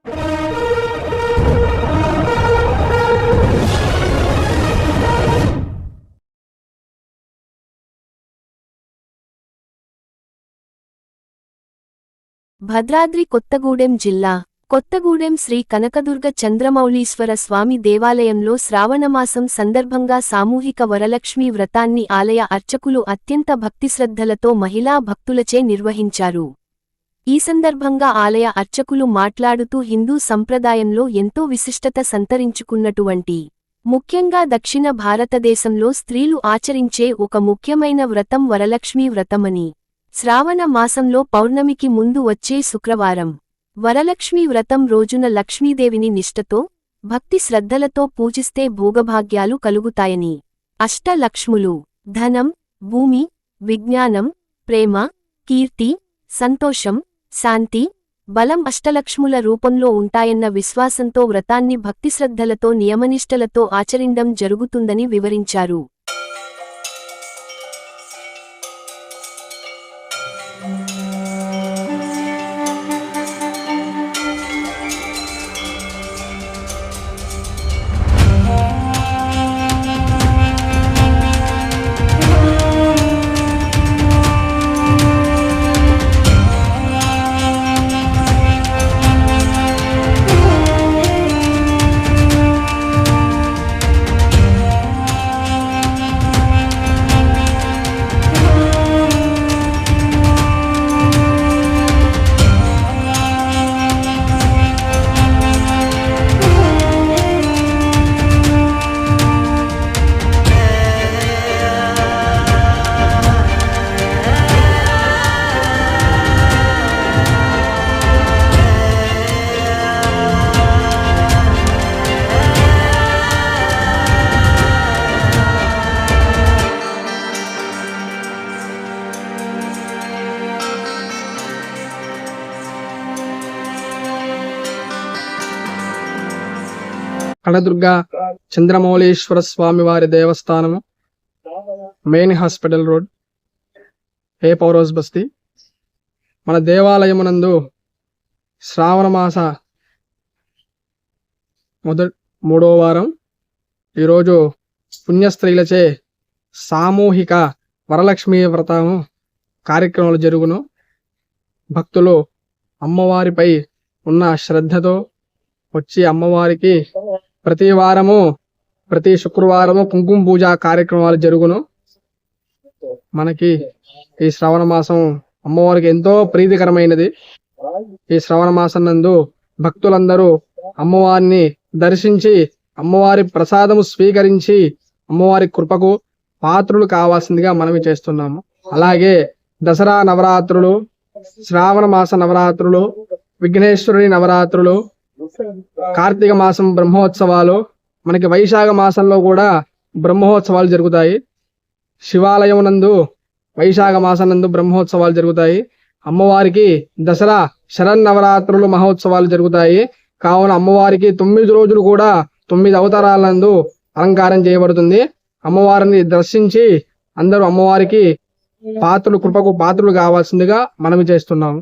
భద్రాద్రి కొత్తగూడెం జిల్లా కొత్తగూడెం శ్రీ కనకదుర్గ చంద్రమౌళీశ్వర స్వామి దేవాలయంలో శ్రావణమాసం సందర్భంగా సామూహిక వరలక్ష్మీ వ్రతాన్ని ఆలయ అర్చకులు అత్యంత భక్తిశ్రద్ధలతో మహిళా భక్తులచే నిర్వహించారు. ఈ సందర్భంగా ఆలయ అర్చకులు మాట్లాడుతూ హిందూ సంప్రదాయంలో ఎంతో విశిష్టత సంతరించుకున్నటువంటి ముఖ్యంగా దక్షిణ భారతదేశంలో స్త్రీలు ఆచరించే ఒక ముఖ్యమైన వ్రతం వరలక్ష్మీ వ్రతమని, శ్రావణ మాసంలో పౌర్ణమికి ముందు వచ్చే శుక్రవారం వరలక్ష్మీ వ్రతం రోజున లక్ష్మీదేవిని నిష్ఠతో, భక్తి శ్రద్ధలతో పూజిస్తే భోగభాగ్యాలు కలుగుతాయని, అష్టలక్ష్ములు ధనం, భూమి, విజ్ఞానం, ప్రేమ, కీర్తి, సంతోషం, శాంతి, బలం అష్టలక్ష్ముల రూపంలో ఉంటాయన్న విశ్వాసంతో వ్రతాన్ని భక్తిశ్రద్ధలతో నియమనిష్టలతో ఆచరించడం జరుగుతుందని వివరించారు. కనకదుర్గ చంద్రమౌళీశ్వర స్వామి వారి దేవస్థానము, మెయిన్ హాస్పిటల్ రోడ్, ఏ పౌరోస్ బస్తీ. మన దేవాలయమునందు శ్రావణ మాస మూడవ వారం ఈరోజు పుణ్యస్త్రీలచే సామూహిక వరలక్ష్మీ వ్రతము కార్యక్రమాలు జరుగును. భక్తులు అమ్మవారిపై ఉన్న శ్రద్ధతో వచ్చి అమ్మవారికి ప్రతి వారము, ప్రతి శుక్రవారము కుంకుమ పూజ కార్యక్రమాలు జరుగును. మనకి ఈ శ్రావణ మాసం అమ్మవారికి ఎంతో ప్రీతికరమైనది. ఈ శ్రావణ మాసం నందు భక్తులందరూ అమ్మవారిని దర్శించి అమ్మవారి ప్రసాదము స్వీకరించి అమ్మవారి కృపకు పాత్రులు కావాల్సిందిగా మనవి చేస్తున్నాము. అలాగే దసరా నవరాత్రులు, శ్రావణ మాస నవరాత్రులు, విఘ్నేశ్వరుని నవరాత్రులు, కార్తీక మాసం బ్రహ్మోత్సవాలు, మనకి వైశాఖ మాసంలో కూడా బ్రహ్మోత్సవాలు జరుగుతాయి. శివాలయం నందు వైశాఖ మాసం నందు బ్రహ్మోత్సవాలు జరుగుతాయి. అమ్మవారికి దసరా శరన్నవరాత్రులు మహోత్సవాలు జరుగుతాయి. కావున అమ్మవారికి 9 రోజులు కూడా 9 అవతారాల నందు అలంకారం చేయబడుతుంది. అమ్మవారిని దర్శించి అందరూ అమ్మవారికి కృపకు పాత్రులు కావాల్సిందిగా మనవి చేస్తున్నాము.